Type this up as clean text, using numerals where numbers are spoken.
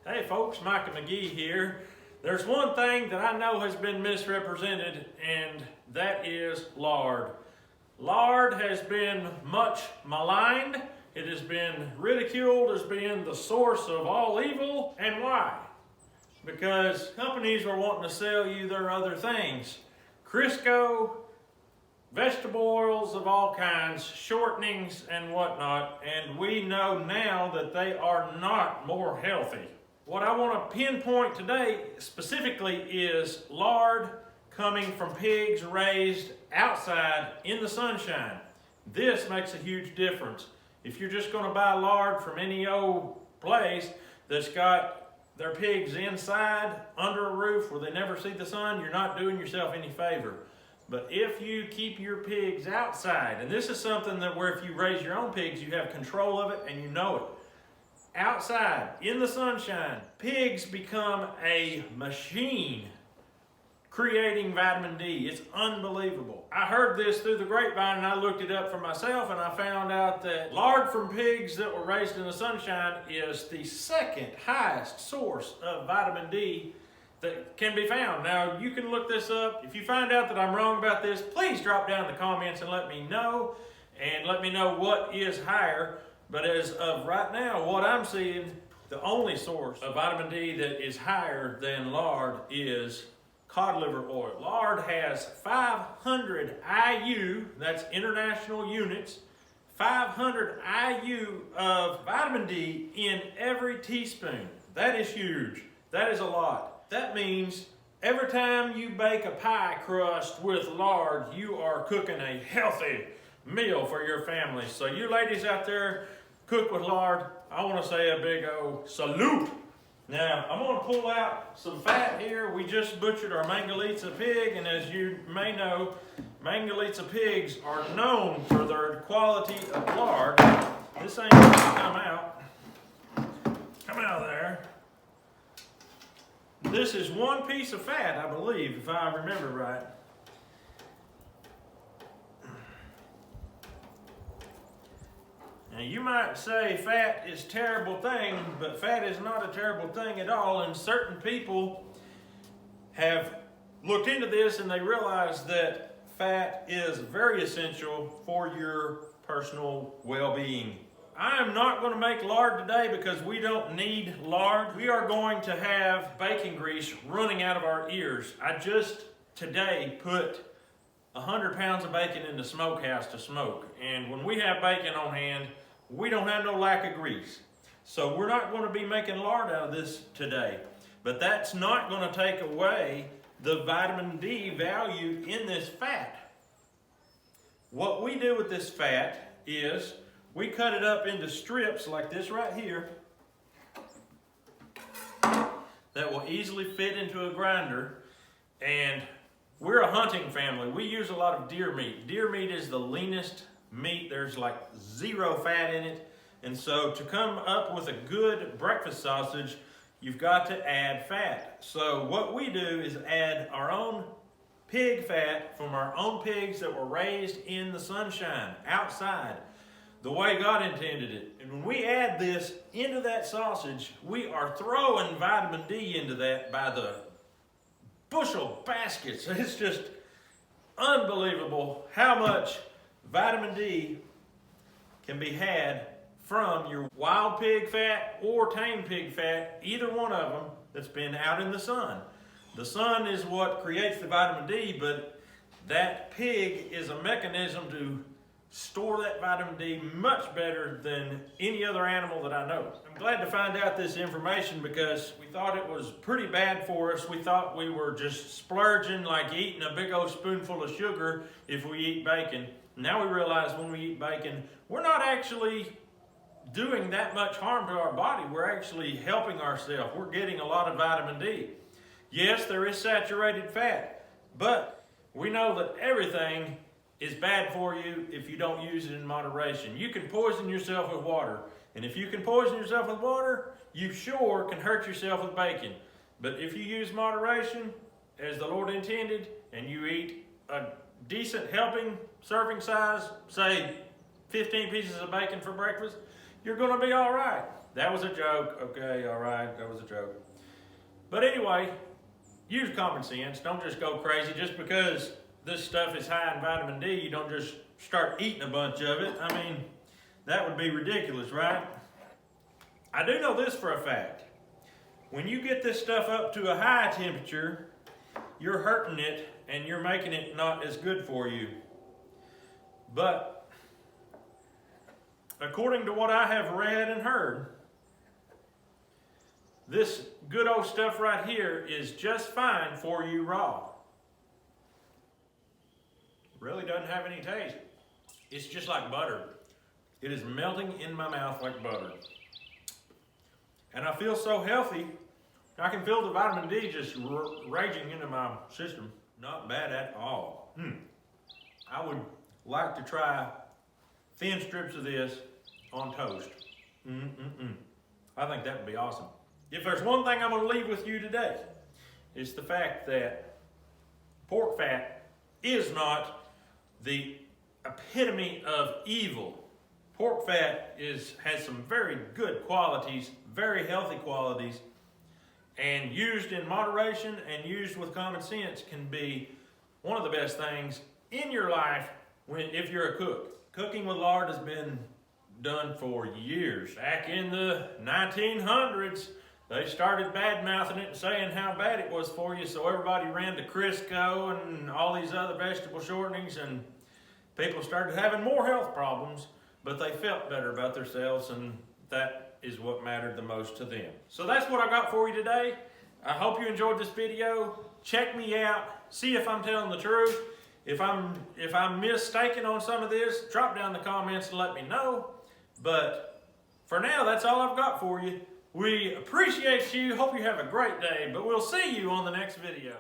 Hey folks, Micah McGee here. There's one thing that I know has been misrepresented, and that is lard. Lard has been much maligned. It has been ridiculed as being the source of all evil. And why? Because companies are wanting to sell you their other things. Crisco, vegetable oils of all kinds, shortenings and whatnot, and we know now that they are not more healthy. What I want to pinpoint today specifically is lard coming from pigs raised outside in the sunshine. This makes a huge difference. If you're just going to buy lard from any old place that's got their pigs inside under a roof where they never see the sun, you're not doing yourself any favor. But if you keep your pigs outside, and this is something that where if you raise your own pigs, you have control of it and you know it. Outside, in the sunshine, pigs become a machine creating vitamin D. It's unbelievable. I heard this through the grapevine and I looked it up for myself, and I found out that lard from pigs that were raised in the sunshine is the second highest source of vitamin D that can be found. Now, you can look this up. If you find out that I'm wrong about this, please drop down in the comments and let me know, and let me know what is higher. But as of right now, what I'm seeing, the only source of vitamin D that is higher than lard is cod liver oil. Lard has 500 IU, that's international units, 500 IU of vitamin D in every teaspoon. That is huge. That is a lot. That means every time you bake a pie crust with lard, you are cooking a healthy meal for your family. So you ladies out there, cook with lard, I want to say a big old salute. Now, I'm going to pull out some fat here. We just butchered our Mangalitsa pig, and as you may know, Mangalitsa pigs are known for their quality of lard. This ain't going to come out of there. This is one piece of fat, I believe, if I remember right. Now, you might say fat is a terrible thing, but fat is not a terrible thing at all. And certain people have looked into this and they realize that fat is very essential for your personal well-being. I am not going to make lard today because we don't need lard. We are going to have bacon grease running out of our ears. I just today put 100 pounds of bacon in the smokehouse to smoke. And when we have bacon on hand, we don't have no lack of grease. So we're not going to be making lard out of this today. But that's not going to take away the vitamin D value in this fat. What we do with this fat is we cut it up into strips like this right here that will easily fit into a grinder. And we're a hunting family. We use a lot of deer meat. Deer meat is the leanest meat. There's like zero fat in it. And so to come up with a good breakfast sausage, you've got to add fat. So what we do is add our own pig fat from our own pigs that were raised in the sunshine, outside, the way God intended it. And when we add this into that sausage, we are throwing vitamin D into that by the bushel baskets. It's just unbelievable how much vitamin D can be had from your wild pig fat or tame pig fat, either one of them that's been out in the sun. The sun is what creates the vitamin D, but that pig is a mechanism to store that vitamin D much better than any other animal that I know. I'm glad to find out this information because we thought it was pretty bad for us. We thought we were just splurging, like eating a big old spoonful of sugar if we eat bacon. Now we realize when we eat bacon, we're not actually doing that much harm to our body. We're actually helping ourselves. We're getting a lot of vitamin D. Yes, there is saturated fat, but we know that everything is bad for you if you don't use it in moderation. You can poison yourself with water. And if you can poison yourself with water, you sure can hurt yourself with bacon. But if you use moderation, as the Lord intended, and you eat a decent helping serving size, say 15 pieces of bacon for breakfast, you're going to be all right. That was a joke. Okay, all right, that was a joke. But anyway, use common sense. Don't just go crazy. Just because this stuff is high in vitamin D, you don't just start eating a bunch of it. I mean, that would be ridiculous, right? I do know this for a fact. When you get this stuff up to a high temperature, you're hurting it and you're making it not as good for you. But according to what I have read and heard, this good old stuff right here is just fine for you raw. Really doesn't have any taste. It's just like butter. It is melting in my mouth like butter. And I feel so healthy. I can feel the vitamin D just raging into my system. Not bad at all. I would like to try thin strips of this on toast. I think that would be awesome. If there's one thing I'm going to leave with you today, it's the fact that pork fat is not the epitome of evil. Pork fat has some very good qualities, very healthy qualities, and used in moderation and used with common sense can be one of the best things in your life if you're a cook. Cooking with lard has been done for years. Back in the 1900s, they started bad-mouthing it and saying how bad it was for you, so everybody ran to Crisco and all these other vegetable shortenings, and people started having more health problems, but they felt better about themselves, and that is what mattered the most to them. So that's what I got for you today. I hope you enjoyed this video. Check me out. See if I'm telling the truth. If I'm mistaken on some of this, drop down in the comments and let me know. But for now, that's all I've got for you. We appreciate you. Hope you have a great day, but we'll see you on the next video.